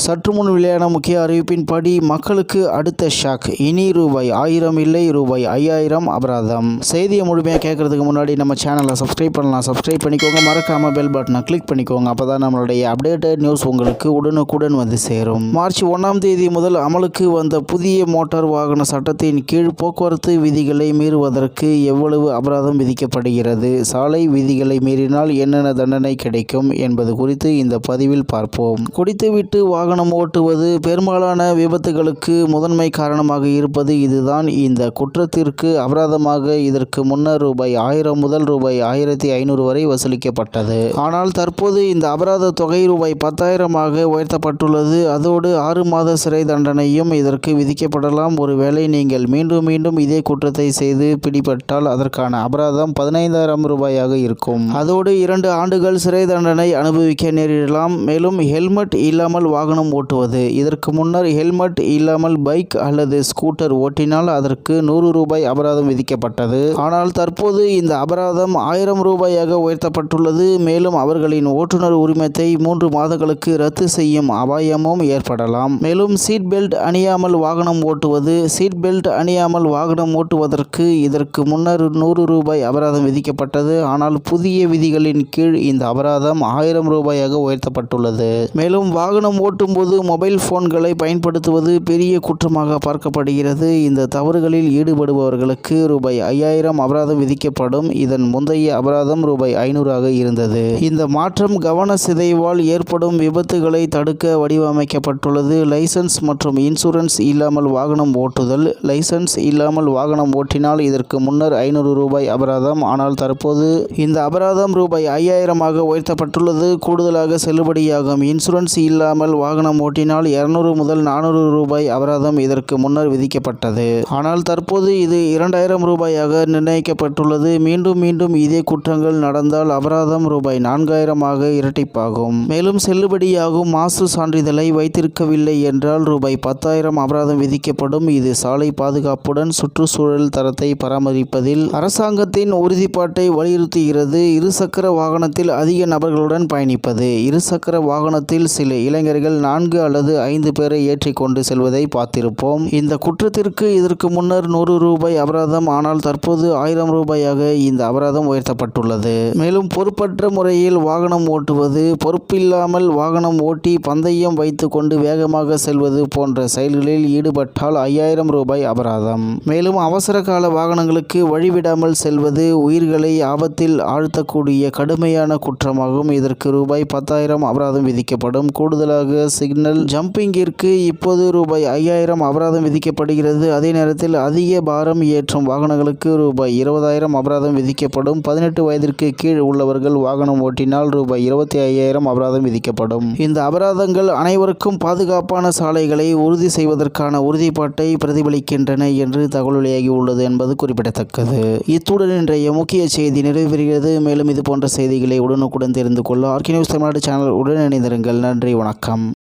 சற்று முன் வெளியான முக்கிய அறிவிப்பின்படி மக்களுக்கு அடுத்த ஷாக். இனி ₹1000 இல்லை, ₹5000 அபராதம். செய்தியை முழுமையாக கேட்கறதுக்கு முன்னாடி நம்ம சேனலை சப்ஸ்கிரைப் பண்ணலாம். சப்ஸ்கிரைப் பண்ணிக்கோங்க. மறக்காம பெல் பட்டனை கிளிக் பண்ணிக்கோங்க. அப்பதான் நம்மளுடைய அப்டேட்டட் நியூஸ் உங்களுக்கு உடனுக்குடன் வந்து சேரும். மார்ச் 1ஆம் தேதி முதல் அமலுக்கு வந்த புதிய மோட்டார் வாகன சட்டத்தின் கீழ் போக்குவரத்து விதிகளை மீறுவதற்கு எவ்வளவு அபராதம் விதிக்கப்படுகிறது, சாலை விதிகளை மீறினால் என்னென்ன தண்டனை கிடைக்கும் என்பது குறித்து இந்த பதிவில் பார்ப்போம். குடித்துவிட்டு வாகனம் ஓட்டுவது பெரும்பாலான விபத்துகளுக்கு முதன்மை காரணமாக இருப்பது இதுதான். இந்த குற்றத்திற்கு அபராதமாக இதற்கு முன்னர் ₹1000 முதல் ₹1500 வரை வசூலிக்கப்பட்டது. ஆனால் தற்போது இந்த அபராத தொகை ₹10,000 உயர்த்தப்பட்டுள்ளது. அதோடு 6 மாத சிறை தண்டனையும் இதற்கு விதிக்கப்படலாம். ஒருவேளை நீங்கள் மீண்டும் மீண்டும் இதே குற்றத்தை செய்து பிடிபட்டால் அதற்கான அபராதம் ₹15,000 இருக்கும். அதோடு 2 ஆண்டுகள் சிறை தண்டனை அனுபவிக்க நேரிடலாம். மேலும் ஹெல்மெட் இல்லாமல் வாகனம் ஓட்டுவது. இதற்கு முன்னர் ஹெல்மெட் இல்லாமல் பைக் அல்லது ஸ்கூட்டர் ஓட்டினால் அதற்கு ₹100 அபராதம் விதிக்கப்பட்டது. ஆனால் தற்போது இந்த அபராதம் ₹1000 உயர்த்தப்பட்டுள்ளது. மேலும் அவர்களின் ஓட்டுநர் உரிமத்தை 3 மாதங்களுக்கு ரத்து செய்யும் அபாயமும் ஏற்படலாம். மேலும் சீட் பெல்ட் அணியாமல் வாகனம் ஓட்டுவது. சீட் பெல்ட் அணியாமல் வாகனம் ஓட்டுவதற்கு இதற்கு முன்னர் ₹100 அபராதம் விதிக்கப்பட்டது. ஆனால் புதிய விதிகளின் கீழ் இந்த அபராதம் ₹1000 உயர்த்தப்பட்டுள்ளது. மேலும் வாகனம் ஓட்டும்போது மொபைல் போன்களை பயன்படுத்துவது பெரிய குற்றமாக பார்க்கப்படுகிறது. இந்த தவறுகளில் ஈடுபடுபவர்களுக்கு ₹5000 அபராதம் விதிக்கப்படும். இதன் முந்தைய அபராதம் ₹500 இருந்தது. இந்த மாற்றம் கவன சிதைவால் ஏற்படும் விபத்துகளை தடுக்க வடிவமைக்கப்பட்டுள்ளது. லைசென்ஸ் மற்றும் இன்சூரன்ஸ் இல்லாமல் வாகனம் ஓட்டுதல். லைசென்ஸ் இல்லாமல் வாகனம் ஓட்டினால் இதற்கு முன்னர் ₹500 அபராதம். ஆனால் தற்போது இந்த அபராதம் ₹5000 உயர்த்தப்பட்டுள்ளது. கூடுதலாக செல்லுபடியாகும். இன்சூரன்ஸ் இல்லாமல் வாகனம் ஓட்டினால் ₹200 முதல் ₹400 அபராதம் இதற்கு முன்னர் விதிக்கப்பட்டது. ஆனால் தற்போது இது ₹2000 நிர்ணயிக்கப்பட்டுள்ளது. மீண்டும் மீண்டும் இதே குற்றங்கள் நடந்தால் அபராதம் ₹4000 இரட்டிப்பாகும். மேலும் செல்லுபடியாகும் மாசு சான்றிதழை வைத்திருக்கவில்லை என்றால் ₹10,000 அபராதம் விதிக்கப்படும். இது சாலை பாதுகாப்புடன் சுற்றுச்சூழல் தரத்தை பராமரிப்பதில் அரசாங்கத்தின் உறுதிப்பாட்டை வலியுறுத்துகிறது. இருசக்கர வாகனத்தில் அதிக நபர்களுடன் பயணிப்பது. இருசக்கர வாகனத்தில் சில இளைஞர்கள் 4 அல்லது 5 பேரை ஏற்றிக்கொண்டு செல்வதை பார்த்திருப்போம். இந்த குற்றத்திற்கு இதற்கு முன்னர் ₹100 அபராதம். ஆனால் தற்போது ₹1000 இந்த அபராதம் உயர்த்தப்பட்டுள்ளது. மேலும் பொறுப்பற்ற முறையில் வாகனம் ஓட்டுவது. பொறுப்பில்லாமல் வாகனம் ஓட்டி பந்தயம் வைத்து கொண்டு வேகமாக செல்வது போன்ற செயல்களில் ஈடுபட்டால் ₹5000 அபராதம். மேலும் அவசர கால வாகனங்களுக்கு வழிவிடாமல் செல்வது உயிர்களை ஆபத்தில் ஆழ்த்தக்கூடிய கடுமையான குற்றமாகும். இதற்கு ₹10,000 அபராதம் விதிக்கப்படும். கூடுதலாக சிக்னல் ஜம்பிங்கிற்கு இப்போது ₹5000 அபராதம் விதிக்கப்படுகிறது. அதே நேரத்தில் அதிக பாரம் ஏற்றும் வாகனங்களுக்கு ₹20,000 அபராதம் விதிக்கப்படும். 18 வயதிற்கு கீழ் உள்ளவர்கள் வாகனம் ஓட்டினால் ₹25,000 அபராதம் விதிக்கப்படும். இந்த அபராதங்கள் அனைவருக்கும் பாதுகாப்பான சாலைகளை உறுதி செய்வதற்கான உறுதிப்பாட்டை பிரதிபலிக்கின்றன என்று தகவல் வெளியாகி உள்ளது என்பது குறிப்பிடத்தக்கது. இத்துடன் இன்றைய முக்கிய செய்தி நிறைவேறுகிறது. மேலும் இது போன்ற செய்திகளை உடனுக்குடன் தெரிந்து கொள்ள ஆர்கே நியூஸ் தமிழ்நாடு சேனல் உடன் இணைந்திருங்கள். நன்றி, வணக்கம்.